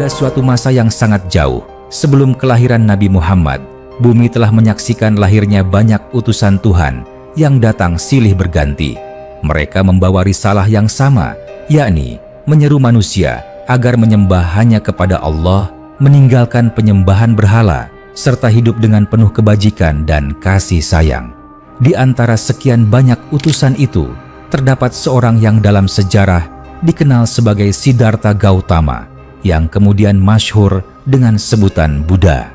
Pada suatu masa yang sangat jauh, sebelum kelahiran Nabi Muhammad, bumi telah menyaksikan lahirnya banyak utusan Tuhan yang datang silih berganti. Mereka membawa risalah yang sama, yakni menyeru manusia agar menyembah hanya kepada Allah, meninggalkan penyembahan berhala, serta hidup dengan penuh kebajikan dan kasih sayang. Di antara sekian banyak utusan itu, terdapat seorang yang dalam sejarah dikenal sebagai Siddhartha Gautama, yang kemudian masyhur dengan sebutan Buddha.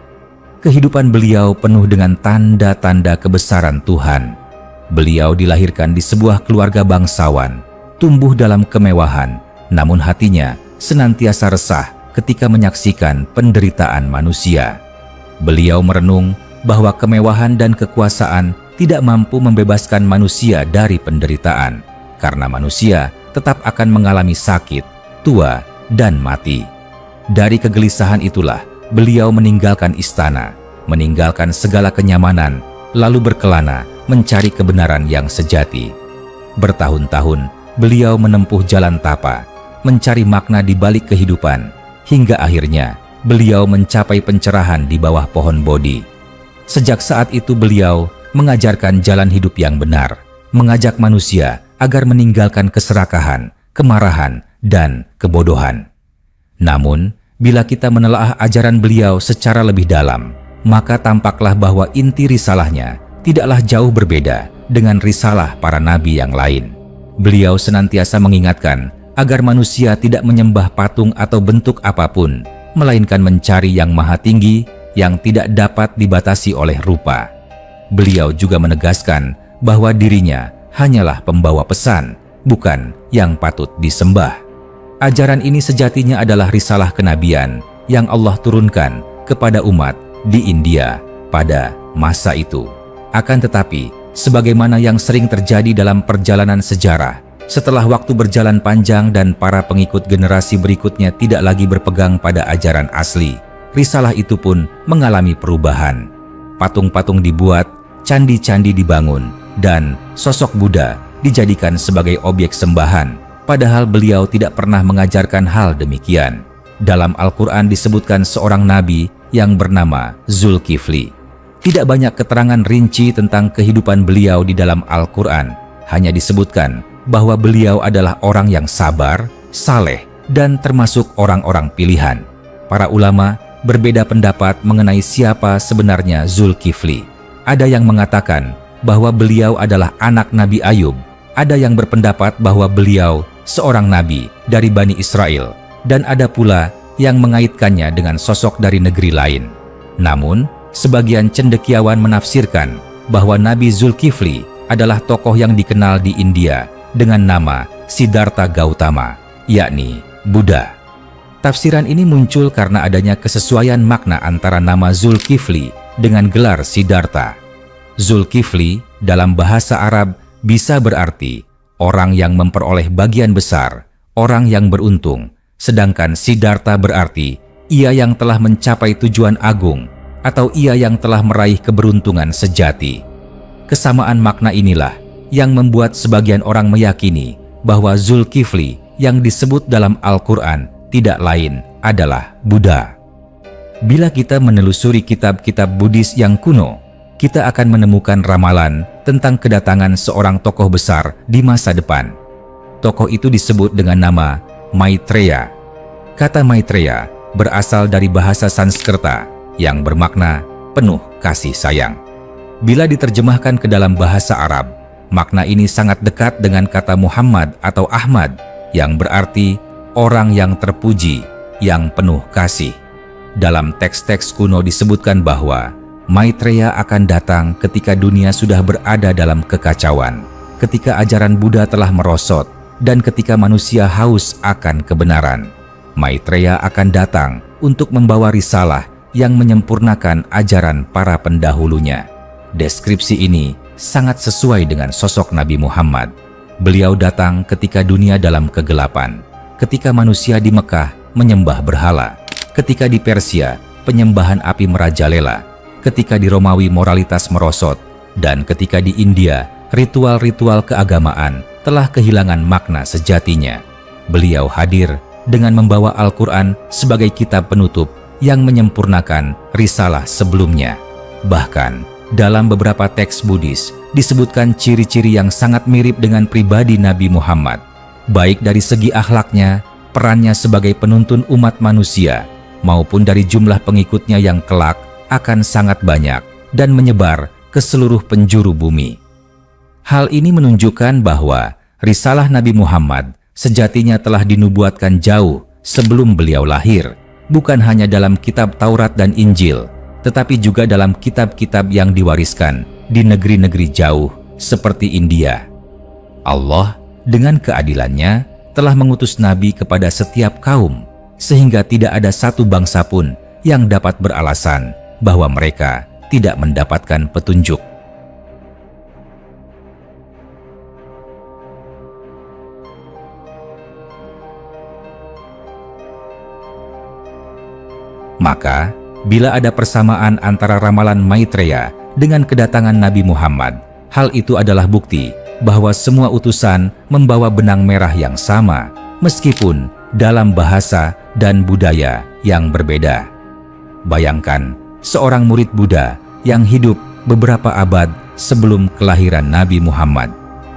Kehidupan beliau penuh dengan tanda-tanda kebesaran Tuhan. Beliau dilahirkan di sebuah keluarga bangsawan, tumbuh dalam kemewahan, namun hatinya senantiasa resah ketika menyaksikan penderitaan manusia. Beliau merenung bahwa kemewahan dan kekuasaan tidak mampu membebaskan manusia dari penderitaan, karena manusia tetap akan mengalami sakit, tua, dan mati. Dari kegelisahan itulah beliau meninggalkan istana, meninggalkan segala kenyamanan, lalu berkelana mencari kebenaran yang sejati. Bertahun-tahun beliau menempuh jalan tapa, mencari makna di balik kehidupan, hingga akhirnya beliau mencapai pencerahan di bawah pohon Bodhi. Sejak saat itu beliau mengajarkan jalan hidup yang benar, mengajak manusia agar meninggalkan keserakahan, kemarahan, dan kebodohan. Namun, bila kita menelaah ajaran beliau secara lebih dalam, maka tampaklah bahwa inti risalahnya tidaklah jauh berbeda dengan risalah para nabi yang lain. Beliau senantiasa mengingatkan agar manusia tidak menyembah patung atau bentuk apapun, melainkan mencari yang maha tinggi yang tidak dapat dibatasi oleh rupa. Beliau juga menegaskan bahwa dirinya hanyalah pembawa pesan, bukan yang patut disembah. Ajaran ini sejatinya adalah risalah kenabian yang Allah turunkan kepada umat di India pada masa itu. Akan tetapi, sebagaimana yang sering terjadi dalam perjalanan sejarah, setelah waktu berjalan panjang dan para pengikut generasi berikutnya tidak lagi berpegang pada ajaran asli, risalah itu pun mengalami perubahan. Patung-patung dibuat, candi-candi dibangun, dan sosok Buddha dijadikan sebagai objek sembahan. Padahal beliau tidak pernah mengajarkan hal demikian. Dalam Al-Quran disebutkan seorang nabi yang bernama Zulkifli. Tidak banyak keterangan rinci tentang kehidupan beliau di dalam Al-Quran. Hanya disebutkan bahwa beliau adalah orang yang sabar, saleh, dan termasuk orang-orang pilihan. Para ulama berbeda pendapat mengenai siapa sebenarnya Zulkifli. Ada yang mengatakan bahwa beliau adalah anak Nabi Ayub. Ada yang berpendapat bahwa beliau seorang nabi dari Bani Israel, dan ada pula yang mengaitkannya dengan sosok dari negeri lain. Namun, sebagian cendekiawan menafsirkan bahwa Nabi Zulkifli adalah tokoh yang dikenal di India dengan nama Siddhartha Gautama, yakni Buddha. Tafsiran ini muncul karena adanya kesesuaian makna antara nama Zulkifli dengan gelar Siddhartha. Zulkifli dalam bahasa Arab bisa berarti orang yang memperoleh bagian besar, orang yang beruntung, sedangkan Siddhartha berarti ia yang telah mencapai tujuan agung atau ia yang telah meraih keberuntungan sejati. Kesamaan makna inilah yang membuat sebagian orang meyakini bahwa Zulkifli yang disebut dalam Al-Quran tidak lain adalah Buddha. Bila kita menelusuri kitab-kitab Buddhis yang kuno, kita akan menemukan ramalan tentang kedatangan seorang tokoh besar di masa depan. Tokoh itu disebut dengan nama Maitreya. Kata Maitreya berasal dari bahasa Sanskerta yang bermakna penuh kasih sayang. Bila diterjemahkan ke dalam bahasa Arab, makna ini sangat dekat dengan kata Muhammad atau Ahmad yang berarti orang yang terpuji, yang penuh kasih. Dalam teks-teks kuno disebutkan bahwa Maitreya akan datang ketika dunia sudah berada dalam kekacauan, ketika ajaran Buddha telah merosot, dan ketika manusia haus akan kebenaran. Maitreya akan datang untuk membawa risalah yang menyempurnakan ajaran para pendahulunya. Deskripsi ini sangat sesuai dengan sosok Nabi Muhammad. Beliau datang ketika dunia dalam kegelapan, ketika manusia di Mekah menyembah berhala, ketika di Persia penyembahan api merajalela, ketika di Romawi moralitas merosot, dan ketika di India ritual-ritual keagamaan telah kehilangan makna sejatinya. Beliau hadir dengan membawa Al-Quran sebagai kitab penutup yang menyempurnakan risalah sebelumnya. Bahkan, dalam beberapa teks Buddhis disebutkan ciri-ciri yang sangat mirip dengan pribadi Nabi Muhammad, baik dari segi akhlaknya, perannya sebagai penuntun umat manusia, maupun dari jumlah pengikutnya yang kelak akan sangat banyak dan menyebar ke seluruh penjuru bumi. Hal ini menunjukkan bahwa risalah Nabi Muhammad sejatinya telah dinubuatkan jauh sebelum beliau lahir, bukan hanya dalam kitab Taurat dan Injil, tetapi juga dalam kitab-kitab yang diwariskan di negeri-negeri jauh seperti India. Allah dengan keadilannya telah mengutus Nabi kepada setiap kaum, sehingga tidak ada satu bangsa pun yang dapat beralasan bahwa mereka tidak mendapatkan petunjuk. Maka, bila ada persamaan antara ramalan Maitreya dengan kedatangan Nabi Muhammad, hal itu adalah bukti bahwa semua utusan membawa benang merah yang sama, meskipun dalam bahasa dan budaya yang berbeda. Bayangkan, seorang murid Buddha yang hidup beberapa abad sebelum kelahiran Nabi Muhammad.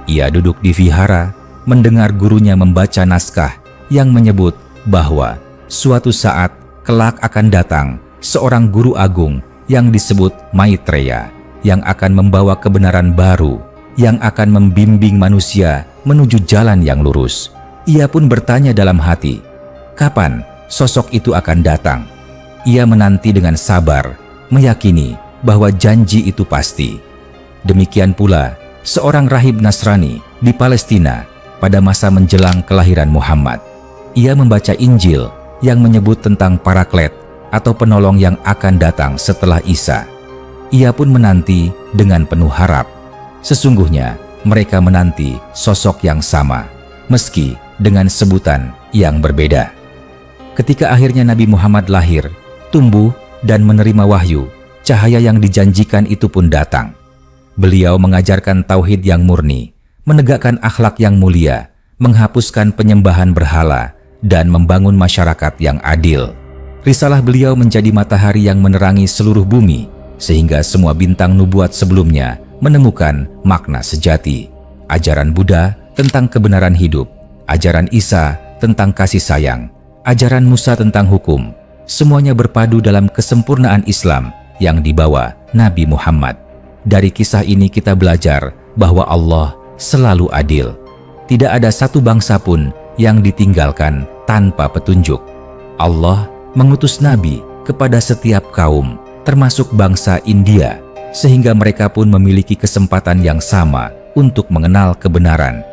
Ia duduk di vihara, mendengar gurunya membaca naskah yang menyebut bahwa suatu saat kelak akan datang seorang guru agung yang disebut Maitreya, yang akan membawa kebenaran baru, yang akan membimbing manusia menuju jalan yang lurus. Ia pun bertanya dalam hati, kapan sosok itu akan datang? Ia menanti dengan sabar, meyakini bahwa janji itu pasti. Demikian pula seorang rahib Nasrani di Palestina pada masa menjelang kelahiran Muhammad. Ia membaca Injil yang menyebut tentang Paraklet atau penolong yang akan datang setelah Isa. Ia pun menanti dengan penuh harap. Sesungguhnya mereka menanti sosok yang sama, meski dengan sebutan yang berbeda. Ketika akhirnya Nabi Muhammad lahir, tumbuh dan menerima wahyu, cahaya yang dijanjikan itu pun datang. Beliau mengajarkan tauhid yang murni, menegakkan akhlak yang mulia, menghapuskan penyembahan berhala, dan membangun masyarakat yang adil. Risalah beliau menjadi matahari yang menerangi seluruh bumi, sehingga semua bintang nubuat sebelumnya menemukan makna sejati. Ajaran Buddha tentang kebenaran hidup, ajaran Isa tentang kasih sayang, ajaran Musa tentang hukum, semuanya berpadu dalam kesempurnaan Islam yang dibawa Nabi Muhammad. Dari kisah ini kita belajar bahwa Allah selalu adil. Tidak ada satu bangsa pun yang ditinggalkan tanpa petunjuk. Allah mengutus Nabi kepada setiap kaum, termasuk bangsa India, sehingga mereka pun memiliki kesempatan yang sama untuk mengenal kebenaran.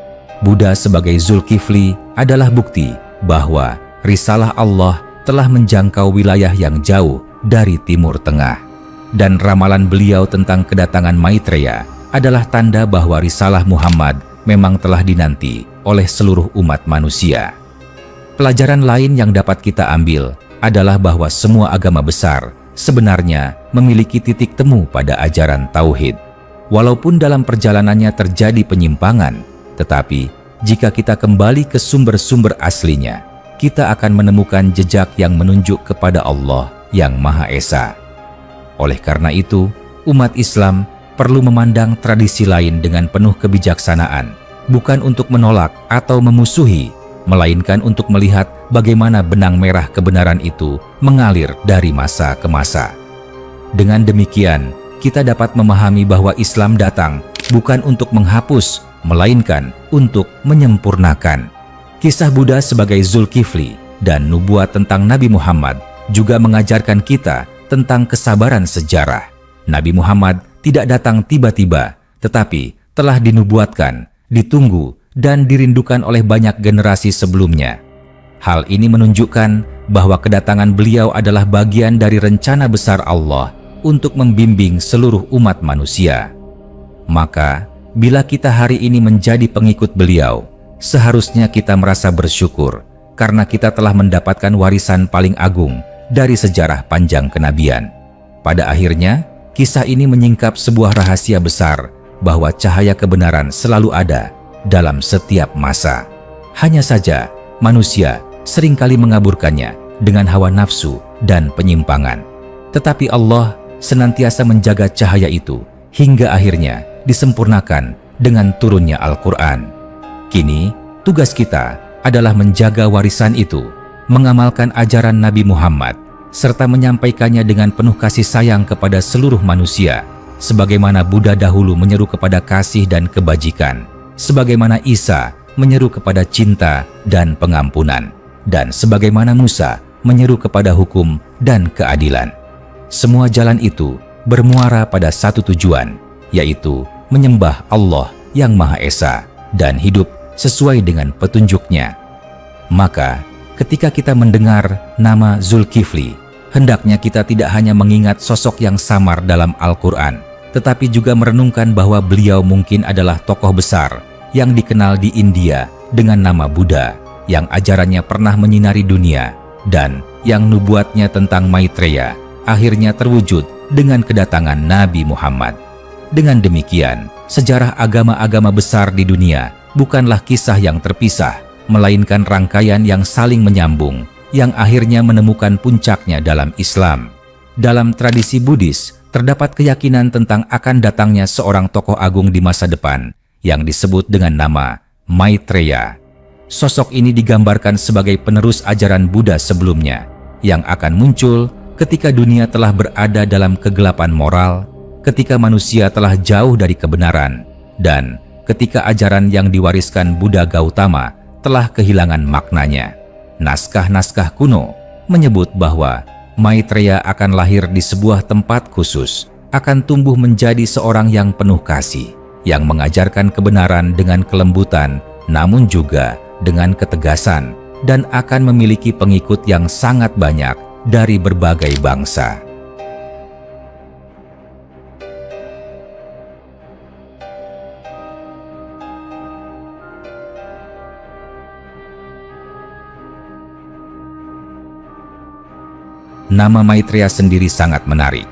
Buddha sebagai Zulkifli adalah bukti bahwa risalah Allah telah menjangkau wilayah yang jauh dari Timur Tengah. Dan ramalan beliau tentang kedatangan Maitreya adalah tanda bahwa risalah Muhammad memang telah dinanti oleh seluruh umat manusia. Pelajaran lain yang dapat kita ambil adalah bahwa semua agama besar sebenarnya memiliki titik temu pada ajaran tauhid. Walaupun dalam perjalanannya terjadi penyimpangan, tetapi jika kita kembali ke sumber-sumber aslinya, kita akan menemukan jejak yang menunjuk kepada Allah yang Maha Esa. Oleh karena itu, umat Islam perlu memandang tradisi lain dengan penuh kebijaksanaan, bukan untuk menolak atau memusuhi, melainkan untuk melihat bagaimana benang merah kebenaran itu mengalir dari masa ke masa. Dengan demikian, kita dapat memahami bahwa Islam datang bukan untuk menghapus, melainkan untuk menyempurnakan. Kisah Buddha sebagai Zulkifli dan nubuat tentang Nabi Muhammad juga mengajarkan kita tentang kesabaran sejarah. Nabi Muhammad tidak datang tiba-tiba, tetapi telah dinubuatkan, ditunggu, dan dirindukan oleh banyak generasi sebelumnya. Hal ini menunjukkan bahwa kedatangan beliau adalah bagian dari rencana besar Allah untuk membimbing seluruh umat manusia. Maka, bila kita hari ini menjadi pengikut beliau, seharusnya kita merasa bersyukur karena kita telah mendapatkan warisan paling agung dari sejarah panjang kenabian. Pada akhirnya, kisah ini menyingkap sebuah rahasia besar bahwa cahaya kebenaran selalu ada dalam setiap masa. Hanya saja, manusia seringkali mengaburkannya dengan hawa nafsu dan penyimpangan. Tetapi Allah senantiasa menjaga cahaya itu hingga akhirnya disempurnakan dengan turunnya Al-Quran. Kini, tugas kita adalah menjaga warisan itu, mengamalkan ajaran Nabi Muhammad, serta menyampaikannya dengan penuh kasih sayang kepada seluruh manusia, sebagaimana Buddha dahulu menyeru kepada kasih dan kebajikan, sebagaimana Isa menyeru kepada cinta dan pengampunan, dan sebagaimana Musa menyeru kepada hukum dan keadilan. Semua jalan itu bermuara pada satu tujuan, yaitu menyembah Allah yang Maha Esa dan hidup sesuai dengan petunjuknya. Maka, ketika kita mendengar nama Zulkifli, hendaknya kita tidak hanya mengingat sosok yang samar dalam Al-Quran, tetapi juga merenungkan bahwa beliau mungkin adalah tokoh besar yang dikenal di India dengan nama Buddha, yang ajarannya pernah menyinari dunia, dan yang nubuatnya tentang Maitreya akhirnya terwujud dengan kedatangan Nabi Muhammad. Dengan demikian, sejarah agama-agama besar di dunia bukanlah kisah yang terpisah, melainkan rangkaian yang saling menyambung, yang akhirnya menemukan puncaknya dalam Islam. Dalam tradisi Buddhis, terdapat keyakinan tentang akan datangnya seorang tokoh agung di masa depan yang disebut dengan nama Maitreya. Sosok ini digambarkan sebagai penerus ajaran Buddha sebelumnya, yang akan muncul ketika dunia telah berada dalam kegelapan moral, ketika manusia telah jauh dari kebenaran, dan ketika ajaran yang diwariskan Buddha Gautama telah kehilangan maknanya. Naskah-naskah kuno menyebut bahwa Maitreya akan lahir di sebuah tempat khusus, akan tumbuh menjadi seorang yang penuh kasih, yang mengajarkan kebenaran dengan kelembutan, namun juga dengan ketegasan, dan akan memiliki pengikut yang sangat banyak dari berbagai bangsa. Nama Maitreya sendiri sangat menarik.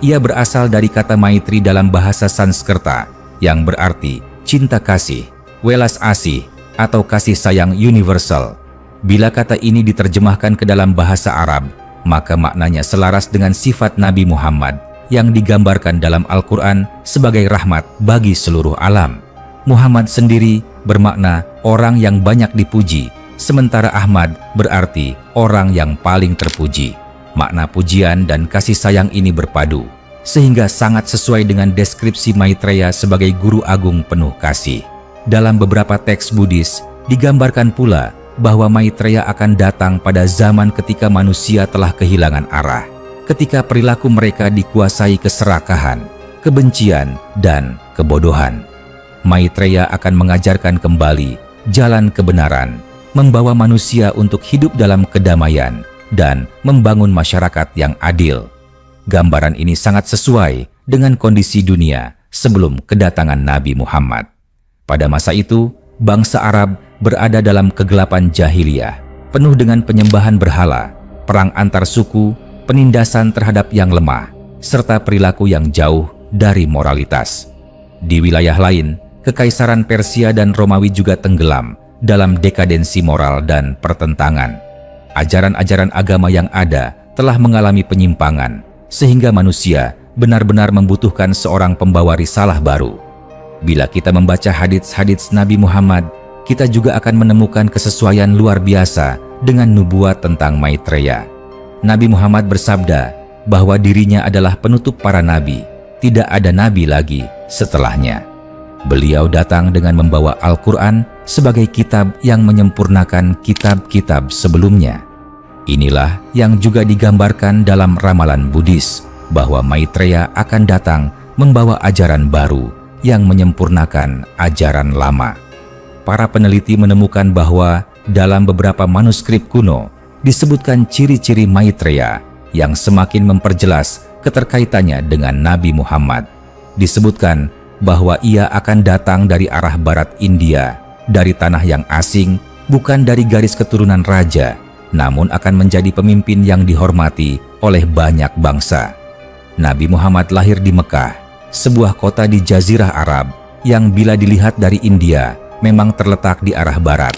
Ia berasal dari kata Maitri dalam bahasa Sanskerta yang berarti cinta kasih, welas asih, atau kasih sayang universal. Bila kata ini diterjemahkan ke dalam bahasa Arab, maka maknanya selaras dengan sifat Nabi Muhammad yang digambarkan dalam Al-Quran sebagai rahmat bagi seluruh alam. Muhammad sendiri bermakna orang yang banyak dipuji, sementara Ahmad berarti orang yang paling terpuji. Makna pujian dan kasih sayang ini berpadu, sehingga sangat sesuai dengan deskripsi Maitreya sebagai guru agung penuh kasih. Dalam beberapa teks Buddhis, digambarkan pula bahwa Maitreya akan datang pada zaman ketika manusia telah kehilangan arah, ketika perilaku mereka dikuasai keserakahan, kebencian, dan kebodohan. Maitreya akan mengajarkan kembali jalan kebenaran, membawa manusia untuk hidup dalam kedamaian, dan membangun masyarakat yang adil. Gambaran ini sangat sesuai dengan kondisi dunia sebelum kedatangan Nabi Muhammad. Pada masa itu, bangsa Arab berada dalam kegelapan jahiliyah, penuh dengan penyembahan berhala, perang antar suku, penindasan terhadap yang lemah, serta perilaku yang jauh dari moralitas. Di wilayah lain, Kekaisaran Persia dan Romawi juga tenggelam dalam dekadensi moral dan pertentangan. Ajaran-ajaran agama yang ada telah mengalami penyimpangan, sehingga manusia benar-benar membutuhkan seorang pembawa risalah baru. Bila kita membaca hadits-hadits Nabi Muhammad, kita juga akan menemukan kesesuaian luar biasa dengan nubuat tentang Maitreya. Nabi Muhammad bersabda bahwa dirinya adalah penutup para nabi, tidak ada nabi lagi setelahnya. Beliau datang dengan membawa Al-Quran sebagai kitab yang menyempurnakan kitab-kitab sebelumnya. Inilah yang juga digambarkan dalam ramalan Buddhis, bahwa Maitreya akan datang membawa ajaran baru yang menyempurnakan ajaran lama. Para peneliti menemukan bahwa dalam beberapa manuskrip kuno disebutkan ciri-ciri Maitreya yang semakin memperjelas keterkaitannya dengan Nabi Muhammad. Disebutkan bahwa ia akan datang dari arah barat India, dari tanah yang asing, bukan dari garis keturunan raja, namun akan menjadi pemimpin yang dihormati oleh banyak bangsa. Nabi Muhammad lahir di Mekah, sebuah kota di Jazirah Arab yang bila dilihat dari India memang terletak di arah barat.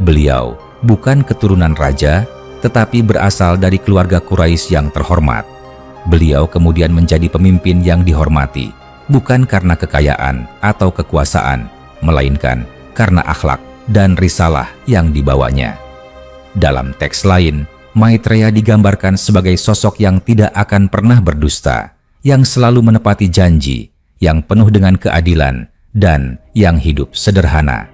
Beliau bukan keturunan raja, tetapi berasal dari keluarga Quraisy yang terhormat. Beliau kemudian menjadi pemimpin yang dihormati, bukan karena kekayaan atau kekuasaan, melainkan karena akhlak dan risalah yang dibawanya. Dalam teks lain, Maitreya digambarkan sebagai sosok yang tidak akan pernah berdusta, yang selalu menepati janji, yang penuh dengan keadilan, dan yang hidup sederhana.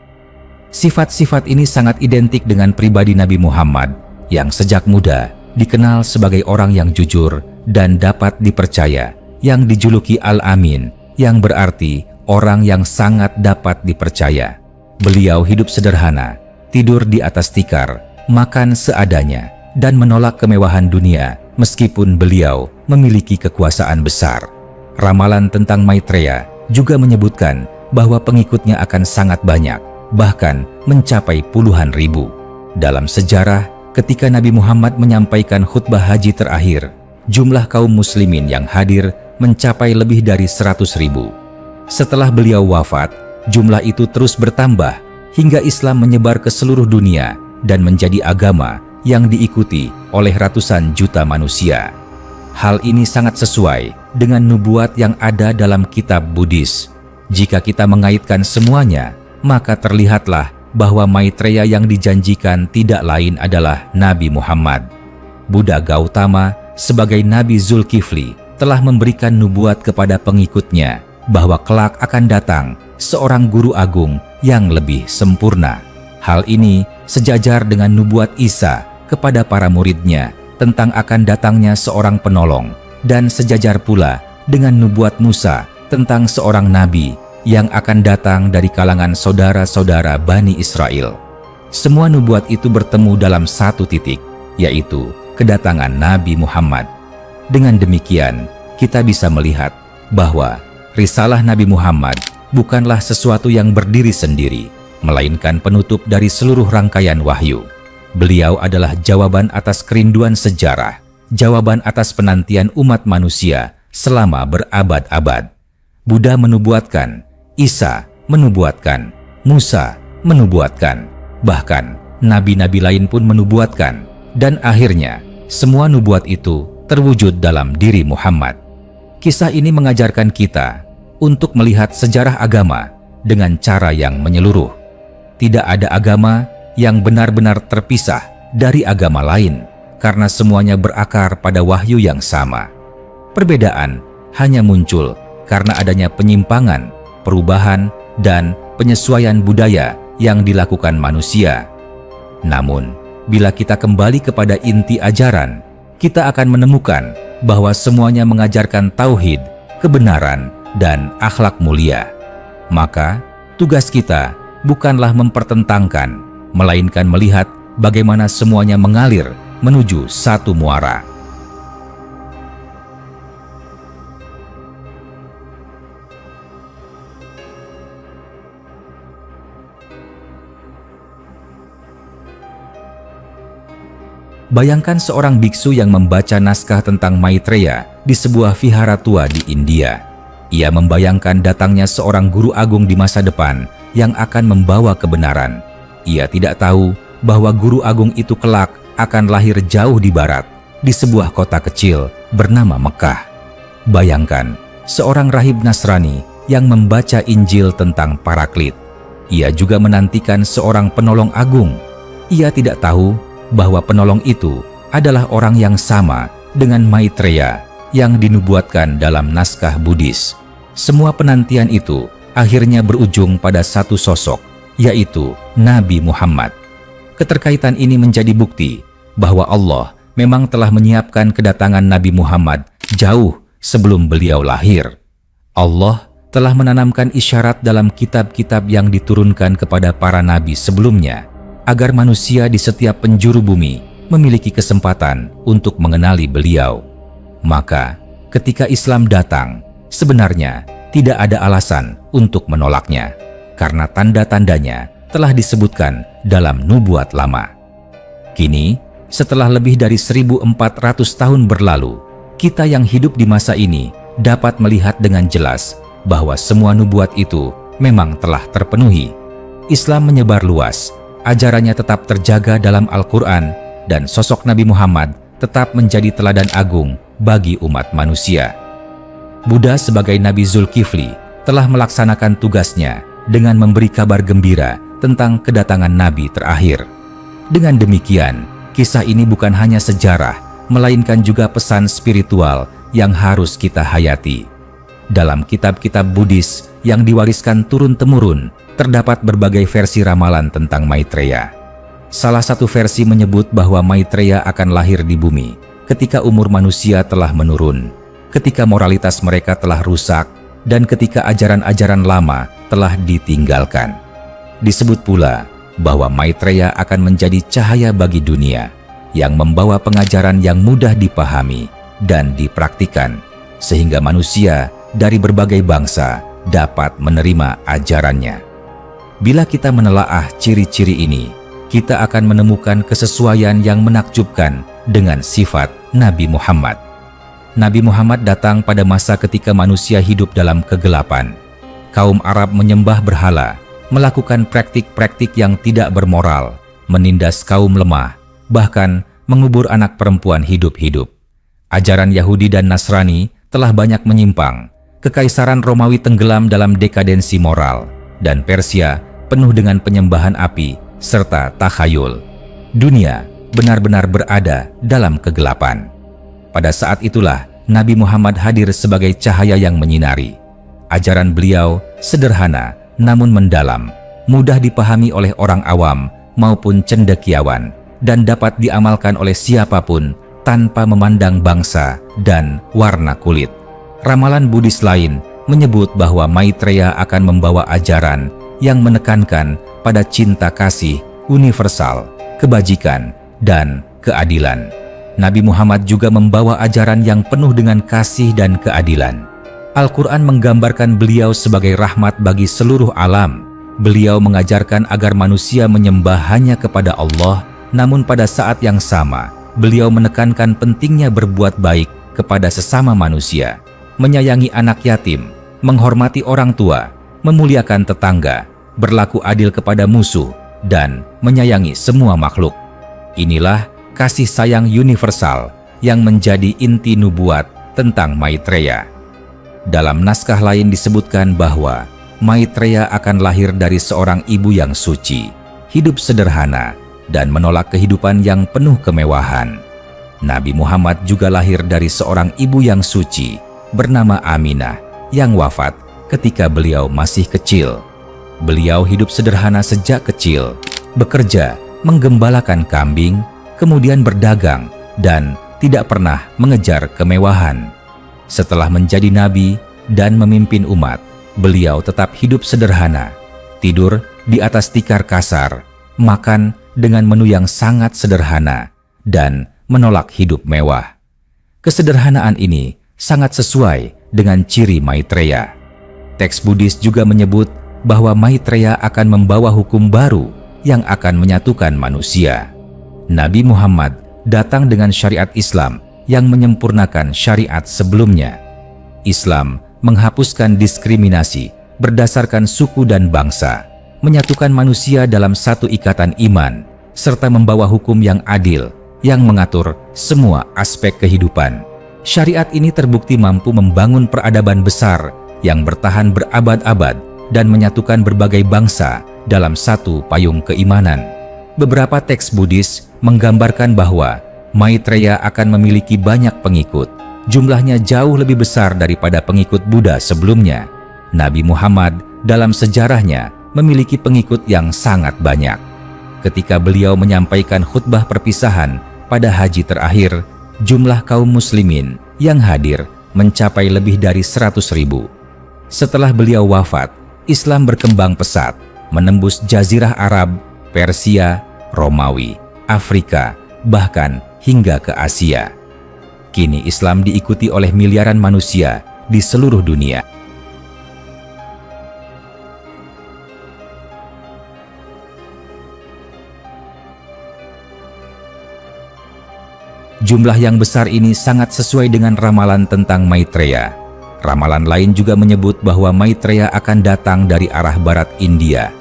Sifat-sifat ini sangat identik dengan pribadi Nabi Muhammad yang sejak muda dikenal sebagai orang yang jujur dan dapat dipercaya, yang dijuluki Al-Amin, yang berarti orang yang sangat dapat dipercaya. Beliau hidup sederhana, tidur di atas tikar, makan seadanya, dan menolak kemewahan dunia meskipun beliau memiliki kekuasaan besar. Ramalan tentang Maitreya juga menyebutkan bahwa pengikutnya akan sangat banyak, bahkan mencapai puluhan ribu. Dalam sejarah, ketika Nabi Muhammad menyampaikan khutbah haji terakhir, jumlah kaum muslimin yang hadir mencapai lebih dari 100.000. Setelah beliau wafat, jumlah itu terus bertambah hingga Islam menyebar ke seluruh dunia dan menjadi agama yang diikuti oleh ratusan juta manusia. Hal ini sangat sesuai dengan nubuat yang ada dalam kitab Buddhis. Jika kita mengaitkan semuanya, maka terlihatlah bahwa Maitreya yang dijanjikan tidak lain adalah Nabi Muhammad. Buddha Gautama sebagai Nabi Zulkifli telah memberikan nubuat kepada pengikutnya bahwa kelak akan datang seorang guru agung yang lebih sempurna. Hal ini sejajar dengan nubuat Isa kepada para muridnya tentang akan datangnya seorang penolong, dan sejajar pula dengan nubuat Musa tentang seorang nabi yang akan datang dari kalangan saudara-saudara Bani Israel. Semua nubuat itu bertemu dalam satu titik, yaitu kedatangan Nabi Muhammad. Dengan demikian, kita bisa melihat bahwa risalah Nabi Muhammad bukanlah sesuatu yang berdiri sendiri, melainkan penutup dari seluruh rangkaian wahyu. Beliau adalah jawaban atas kerinduan sejarah, jawaban atas penantian umat manusia selama berabad-abad. Buddha menubuatkan, Isa menubuatkan, Musa menubuatkan, bahkan nabi-nabi lain pun menubuatkan, dan akhirnya semua nubuat itu terwujud dalam diri Muhammad. Kisah ini mengajarkan kita untuk melihat sejarah agama dengan cara yang menyeluruh. Tidak ada agama yang benar-benar terpisah dari agama lain karena semuanya berakar pada wahyu yang sama. Perbedaan hanya muncul karena adanya penyimpangan, perubahan, dan penyesuaian budaya yang dilakukan manusia. Namun, bila kita kembali kepada inti ajaran, kita akan menemukan bahwa semuanya mengajarkan tauhid, kebenaran, dan akhlak mulia. Maka, tugas kita bukanlah mempertentangkan, melainkan melihat bagaimana semuanya mengalir menuju satu muara. Bayangkan seorang biksu yang membaca naskah tentang Maitreya di sebuah vihara tua di India. Ia membayangkan datangnya seorang guru agung di masa depan yang akan membawa kebenaran. Ia tidak tahu bahwa guru agung itu kelak akan lahir jauh di barat, di sebuah kota kecil bernama Mekah. Bayangkan seorang rahib Nasrani yang membaca Injil tentang Paraklit. Ia juga menantikan seorang penolong agung. Ia tidak tahu bahwa penolong itu adalah orang yang sama dengan Maitreya yang dinubuatkan dalam naskah Buddhis. Semua penantian itu akhirnya berujung pada satu sosok, yaitu Nabi Muhammad. Keterkaitan ini menjadi bukti bahwa Allah memang telah menyiapkan kedatangan Nabi Muhammad jauh sebelum beliau lahir. Allah telah menanamkan isyarat dalam kitab-kitab yang diturunkan kepada para nabi sebelumnya, agar manusia di setiap penjuru bumi memiliki kesempatan untuk mengenali beliau. Maka, ketika Islam datang, sebenarnya tidak ada alasan untuk menolaknya, karena tanda-tandanya telah disebutkan dalam nubuat lama. Kini, setelah lebih dari 1400 tahun berlalu, kita yang hidup di masa ini dapat melihat dengan jelas bahwa semua nubuat itu memang telah terpenuhi. Islam menyebar luas, ajarannya tetap terjaga dalam Al-Quran, dan sosok Nabi Muhammad tetap menjadi teladan agung bagi umat manusia. Buddha sebagai Nabi Zulkifli telah melaksanakan tugasnya dengan memberi kabar gembira tentang kedatangan Nabi terakhir. Dengan demikian, kisah ini bukan hanya sejarah, melainkan juga pesan spiritual yang harus kita hayati. Dalam kitab-kitab Buddhis yang diwariskan turun-temurun, terdapat berbagai versi ramalan tentang Maitreya. Salah satu versi menyebut bahwa Maitreya akan lahir di bumi ketika umur manusia telah menurun, ketika moralitas mereka telah rusak, dan ketika ajaran-ajaran lama telah ditinggalkan. Disebut pula bahwa Maitreya akan menjadi cahaya bagi dunia yang membawa pengajaran yang mudah dipahami dan dipraktikkan, sehingga manusia dari berbagai bangsa dapat menerima ajarannya. Bila kita menelaah ciri-ciri ini, kita akan menemukan kesesuaian yang menakjubkan dengan sifat Nabi Muhammad. Nabi Muhammad datang pada masa ketika manusia hidup dalam kegelapan. Kaum Arab menyembah berhala, melakukan praktik-praktik yang tidak bermoral, menindas kaum lemah, bahkan mengubur anak perempuan hidup-hidup. Ajaran Yahudi dan Nasrani telah banyak menyimpang. Kekaisaran Romawi tenggelam dalam dekadensi moral, dan Persia penuh dengan penyembahan api serta takhayul. Dunia benar-benar berada dalam kegelapan. Pada saat itulah Nabi Muhammad hadir sebagai cahaya yang menyinari. Ajaran beliau sederhana namun mendalam, mudah dipahami oleh orang awam maupun cendekiawan, dan dapat diamalkan oleh siapapun tanpa memandang bangsa dan warna kulit. Ramalan Buddhis lain menyebut bahwa Maitreya akan membawa ajaran yang menekankan pada cinta kasih universal, kebajikan, dan keadilan. Nabi Muhammad juga membawa ajaran yang penuh dengan kasih dan keadilan. Al-Quran menggambarkan beliau sebagai rahmat bagi seluruh alam. Beliau mengajarkan agar manusia menyembah hanya kepada Allah, namun pada saat yang sama, beliau menekankan pentingnya berbuat baik kepada sesama manusia, menyayangi anak yatim, menghormati orang tua, memuliakan tetangga, berlaku adil kepada musuh, dan menyayangi semua makhluk. Inilah kasih sayang universal yang menjadi inti nubuat tentang Maitreya. Dalam naskah lain disebutkan bahwa Maitreya akan lahir dari seorang ibu yang suci, hidup sederhana, dan menolak kehidupan yang penuh kemewahan. Nabi Muhammad juga lahir dari seorang ibu yang suci bernama Aminah yang wafat ketika beliau masih kecil. Beliau hidup sederhana sejak kecil, bekerja, menggembalakan kambing, kemudian berdagang, dan tidak pernah mengejar kemewahan. Setelah menjadi nabi dan memimpin umat, beliau tetap hidup sederhana, tidur di atas tikar kasar, makan dengan menu yang sangat sederhana, dan menolak hidup mewah. Kesederhanaan ini sangat sesuai dengan ciri Maitreya. Teks Buddhis juga menyebut bahwa Maitreya akan membawa hukum baru yang akan menyatukan manusia. Nabi Muhammad datang dengan syariat Islam yang menyempurnakan syariat sebelumnya. Islam menghapuskan diskriminasi berdasarkan suku dan bangsa, menyatukan manusia dalam satu ikatan iman, serta membawa hukum yang adil yang mengatur semua aspek kehidupan. Syariat ini terbukti mampu membangun peradaban besar yang bertahan berabad-abad dan menyatukan berbagai bangsa dalam satu payung keimanan. Beberapa teks Buddhis menggambarkan bahwa Maitreya akan memiliki banyak pengikut, jumlahnya jauh lebih besar daripada pengikut Buddha sebelumnya. Nabi Muhammad dalam sejarahnya memiliki pengikut yang sangat banyak. Ketika beliau menyampaikan khutbah perpisahan pada haji terakhir, jumlah kaum muslimin yang hadir mencapai lebih dari 100.000. Setelah beliau wafat, Islam berkembang pesat, menembus Jazirah Arab, Persia, Romawi, Afrika, bahkan hingga ke Asia. Kini Islam diikuti oleh miliaran manusia di seluruh dunia. Jumlah yang besar ini sangat sesuai dengan ramalan tentang Maitreya. Ramalan lain juga menyebut bahwa Maitreya akan datang dari arah barat India.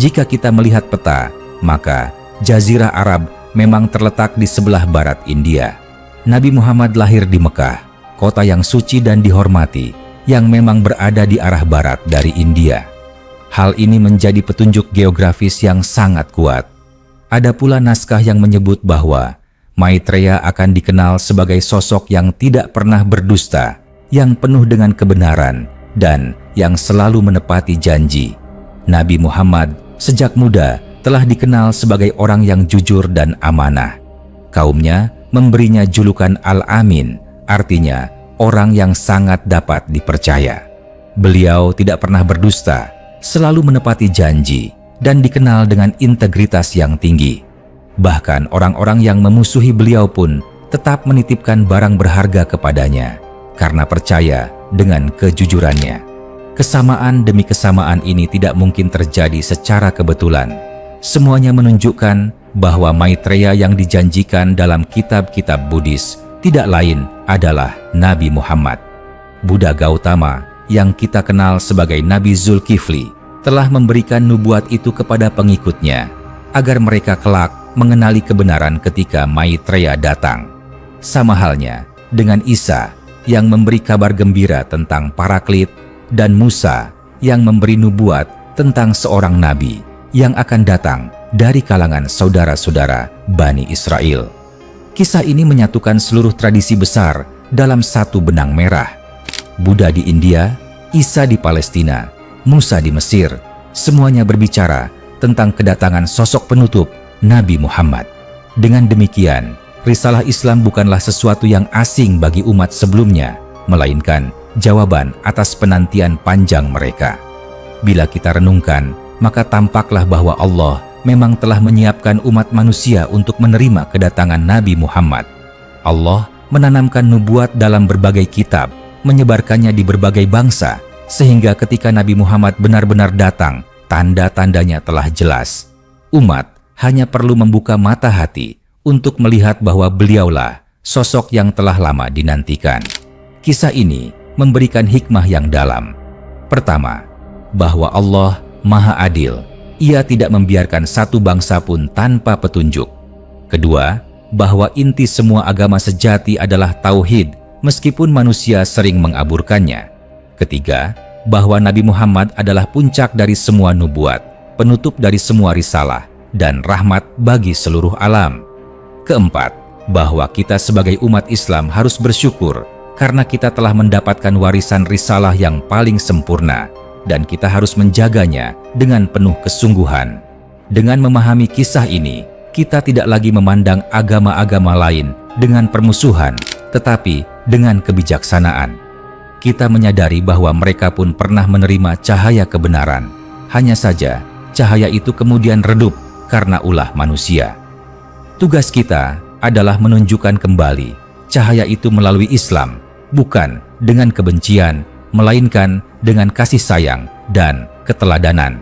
Jika kita melihat peta, Maka Jazirah Arab memang terletak di sebelah barat India. Nabi Muhammad lahir di Mekah, kota yang suci dan dihormati, yang memang berada di arah barat dari India. Hal ini menjadi petunjuk geografis yang sangat kuat. Ada pula naskah yang menyebut bahwa Maitreya akan dikenal sebagai sosok yang tidak pernah berdusta, yang penuh dengan kebenaran, dan yang selalu menepati janji. Nabi Muhammad sejak muda telah dikenal sebagai orang yang jujur dan amanah. Kaumnya memberinya julukan Al-Amin, artinya orang yang sangat dapat dipercaya. Beliau tidak pernah berdusta, selalu menepati janji, dan dikenal dengan integritas yang tinggi. Bahkan orang-orang yang memusuhi beliau pun tetap menitipkan barang berharga kepadanya, karena percaya dengan kejujurannya. Kesamaan demi kesamaan ini tidak mungkin terjadi secara kebetulan. Semuanya menunjukkan bahwa Maitreya yang dijanjikan dalam kitab-kitab Buddhis tidak lain adalah Nabi Muhammad. Buddha Gautama yang kita kenal sebagai Nabi Zulkifli telah memberikan nubuat itu kepada pengikutnya agar mereka kelak mengenali kebenaran ketika Maitreya datang. Sama halnya dengan Isa yang memberi kabar gembira tentang Paraklit dan Musa yang memberi nubuat tentang seorang nabi yang akan datang dari kalangan saudara-saudara Bani Israel. Kisah ini menyatukan seluruh tradisi besar dalam satu benang merah. Buddha di India, Isa di Palestina, Musa di Mesir, semuanya berbicara tentang kedatangan sosok penutup Nabi Muhammad. Dengan demikian, risalah Islam bukanlah sesuatu yang asing bagi umat sebelumnya, melainkan jawaban atas penantian panjang mereka. Bila kita renungkan, maka tampaklah bahwa Allah memang telah menyiapkan umat manusia untuk menerima kedatangan Nabi Muhammad. Allah menanamkan nubuat dalam berbagai kitab, menyebarkannya di berbagai bangsa, sehingga ketika Nabi Muhammad benar-benar datang, tanda-tandanya telah jelas. Umat hanya perlu membuka mata hati untuk melihat bahwa beliaulah sosok yang telah lama dinantikan. Kisah ini memberikan hikmah yang dalam. Pertama, bahwa Allah Maha Adil. Ia tidak membiarkan satu bangsa pun tanpa petunjuk. Kedua, bahwa inti semua agama sejati adalah tauhid, meskipun manusia sering mengaburkannya. Ketiga, bahwa Nabi Muhammad adalah puncak dari semua nubuat, penutup dari semua risalah, dan rahmat bagi seluruh alam. Keempat, bahwa kita sebagai umat Islam harus bersyukur karena kita telah mendapatkan warisan risalah yang paling sempurna, dan kita harus menjaganya dengan penuh kesungguhan. Dengan memahami kisah ini, kita tidak lagi memandang agama-agama lain dengan permusuhan, tetapi dengan kebijaksanaan. Kita menyadari bahwa mereka pun pernah menerima cahaya kebenaran. Hanya saja, cahaya itu kemudian redup karena ulah manusia. Tugas kita adalah menunjukkan kembali cahaya itu melalui Islam, bukan dengan kebencian, melainkan dengan kasih sayang dan keteladanan.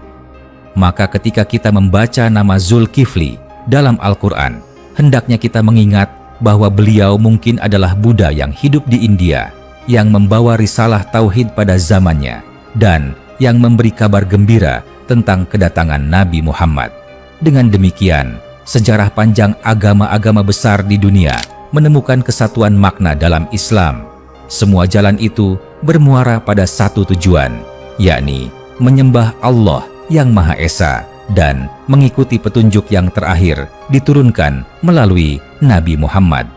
Maka ketika kita membaca nama Zulkifli dalam Al-Quran, hendaknya kita mengingat bahwa beliau mungkin adalah Buddha yang hidup di India, yang membawa risalah tauhid pada zamannya, dan yang memberi kabar gembira tentang kedatangan Nabi Muhammad. Dengan demikian, sejarah panjang agama-agama besar di dunia menemukan kesatuan makna dalam Islam. Semua jalan itu bermuara pada satu tujuan, yakni menyembah Allah yang Maha Esa dan mengikuti petunjuk yang terakhir diturunkan melalui Nabi Muhammad.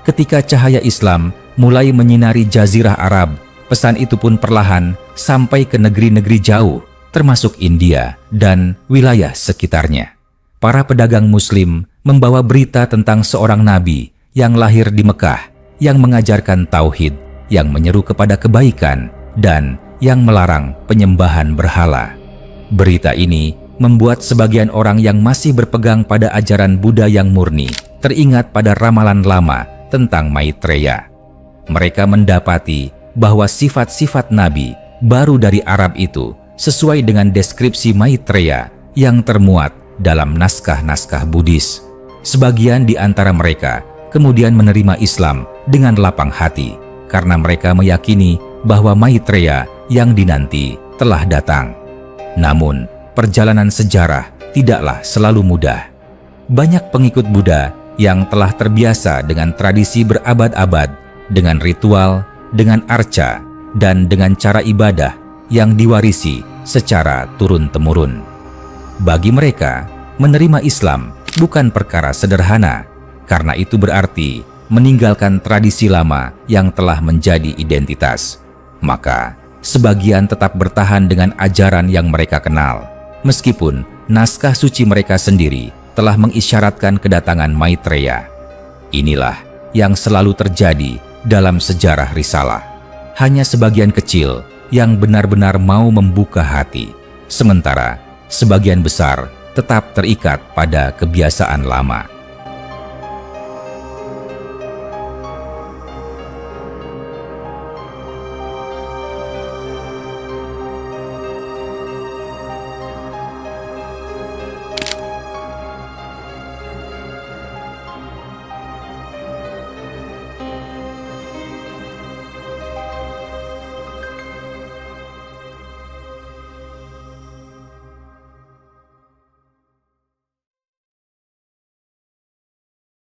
Ketika cahaya Islam mulai menyinari Jazirah Arab, pesan itu pun perlahan sampai ke negeri-negeri jauh, termasuk India dan wilayah sekitarnya. Para pedagang Muslim membawa berita tentang seorang nabi yang lahir di Mekah, yang mengajarkan tauhid, yang menyeru kepada kebaikan, dan yang melarang penyembahan berhala. Berita ini membuat sebagian orang yang masih berpegang pada ajaran Buddha yang murni teringat pada ramalan lama tentang Maitreya. Mereka mendapati bahwa sifat-sifat nabi baru dari Arab itu sesuai dengan deskripsi Maitreya yang termuat dalam naskah-naskah Buddhis. Sebagian di antara mereka kemudian menerima Islam dengan lapang hati karena mereka meyakini bahwa Maitreya yang dinanti telah datang. Namun, perjalanan sejarah tidaklah selalu mudah. Banyak pengikut Buddha yang telah terbiasa dengan tradisi berabad-abad, dengan ritual, dengan arca, dan dengan cara ibadah yang diwarisi secara turun-temurun. Bagi mereka, menerima Islam bukan perkara sederhana, karena itu berarti meninggalkan tradisi lama yang telah menjadi identitas. Maka, sebagian tetap bertahan dengan ajaran yang mereka kenal, meskipun naskah suci mereka sendiri telah mengisyaratkan kedatangan Maitreya. Inilah yang selalu terjadi dalam sejarah risalah. Hanya sebagian kecil yang benar-benar mau membuka hati, sementara sebagian besar tetap terikat pada kebiasaan lama.